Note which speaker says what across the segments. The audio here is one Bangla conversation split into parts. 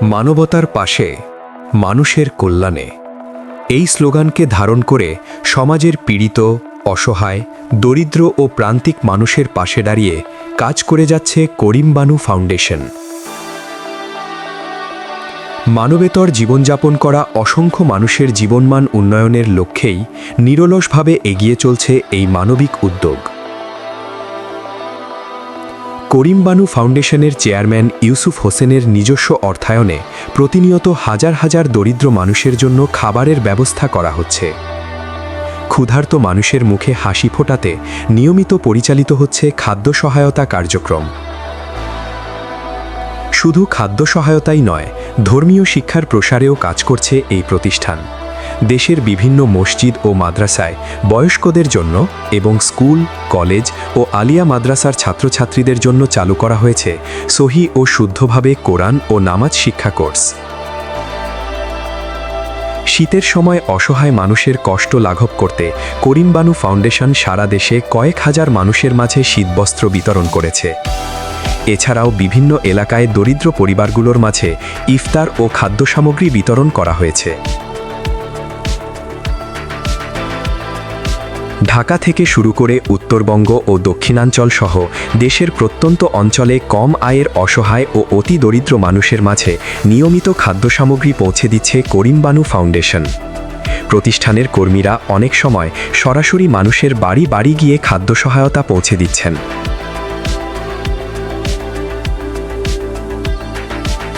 Speaker 1: মানবতার পাশে, মানুষের কল্যাণে। এই স্লোগানকে ধারণ করে সমাজের পীড়িত, অসহায়, দরিদ্র ও প্রান্তিক মানুষের পাশে দাঁড়িয়ে কাজ করে যাচ্ছে করিম বানু ফাউন্ডেশন। মানবেতর জীবনযাপন করা অসংখ্য মানুষের জীবনমান উন্নয়নের লক্ষ্যেই নিরলসভাবে এগিয়ে চলছে এই মানবিক উদ্যোগ। করিম বানু ফাউন্ডেশনের চেয়ারম্যান ইউসুফ হোসেনের নিজস্ব অর্থায়নে প্রতিনিয়ত হাজার হাজার দরিদ্র মানুষের জন্য খাবারের ব্যবস্থা করা হচ্ছে। ক্ষুধার্ত মানুষের মুখে হাসি ফোটাতে নিয়মিত পরিচালিত হচ্ছে খাদ্য সহায়তা কার্যক্রম। শুধু খাদ্য সহায়তাই নয়, ধর্মীয় শিক্ষার প্রসারেও কাজ করছে এই প্রতিষ্ঠান। দেশের বিভিন্ন মসজিদ ও মাদ্রাসায় বয়স্কদের জন্য এবং স্কুল, কলেজ ও আলিয়া মাদ্রাসার ছাত্রছাত্রীদের জন্য চালু করা হয়েছে সহি ও শুদ্ধভাবে কোরআন ও নামাজ শিক্ষা কোর্স। শীতের সময় অসহায় মানুষের কষ্ট লাঘব করতে করিম বানু ফাউন্ডেশন সারা দেশে কয়েক হাজার মানুষের মাঝে শীতবস্ত্র বিতরণ করেছে। এছাড়াও বিভিন্ন এলাকায় দরিদ্র পরিবারগুলোর মাঝে ইফতার ও খাদ্য সামগ্রী বিতরণ করা হয়েছে। ঢাকা থেকে শুরু করে উত্তরবঙ্গ ও দক্ষিণাঞ্চল সহ দেশের প্রত্যন্ত অঞ্চলে কম আয়ের অসহায় ও অতি দরিদ্র মানুষের মাঝে নিয়মিত খাদ্য সামগ্রী পৌঁছে দিচ্ছে করিম বানু ফাউন্ডেশন। প্রতিষ্ঠানের কর্মীরা অনেক সময় সরাসরি মানুষের বাড়ি বাড়ি গিয়ে খাদ্য সহায়তা পৌঁছে দিচ্ছেন।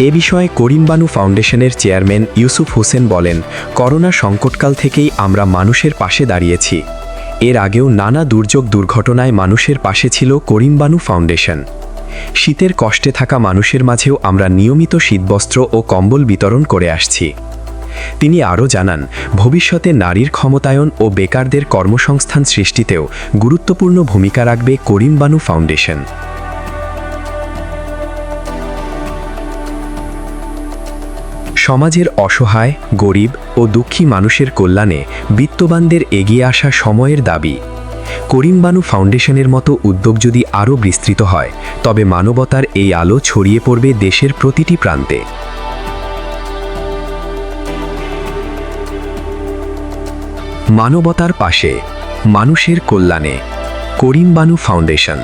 Speaker 1: এ বিষয়ে করিম বানু ফাউন্ডেশনের চেয়ারম্যান ইউসুফ হোসেন বলেন, করোনা সংকটকাল থেকেই আমরা মানুষের পাশে দাঁড়িয়েছি। এর আগেও নানা দুর্যোগ দুর্ঘটনায় মানুষের পাশে ছিল করিম বানু ফাউন্ডেশন। শীতের কষ্টে থাকা মানুষের মাঝেও আমরা নিয়মিত শীতবস্ত্র ও কম্বল বিতরণ করে আসছি। তিনি আরও জানান, ভবিষ্যতে নারীর ক্ষমতায়ন ও বেকারদের কর্মসংস্থান সৃষ্টিতেও গুরুত্বপূর্ণ ভূমিকা রাখবে করিম বানু ফাউন্ডেশন। সমাজের অসহায়, গরিব ও দুঃখী মানুষের কল্যাণে বিত্তবানদের এগিয়ে আসা সময়ের দাবি। করিম বানু ফাউন্ডেশনের মতো উদ্যোগ যদি আরও বিস্তৃত হয়, তবে মানবতার এই আলো ছড়িয়ে পড়বে দেশের প্রতিটি প্রান্তে। মানবতার পাশে, মানুষের কল্যাণে, করিম বানু ফাউন্ডেশন।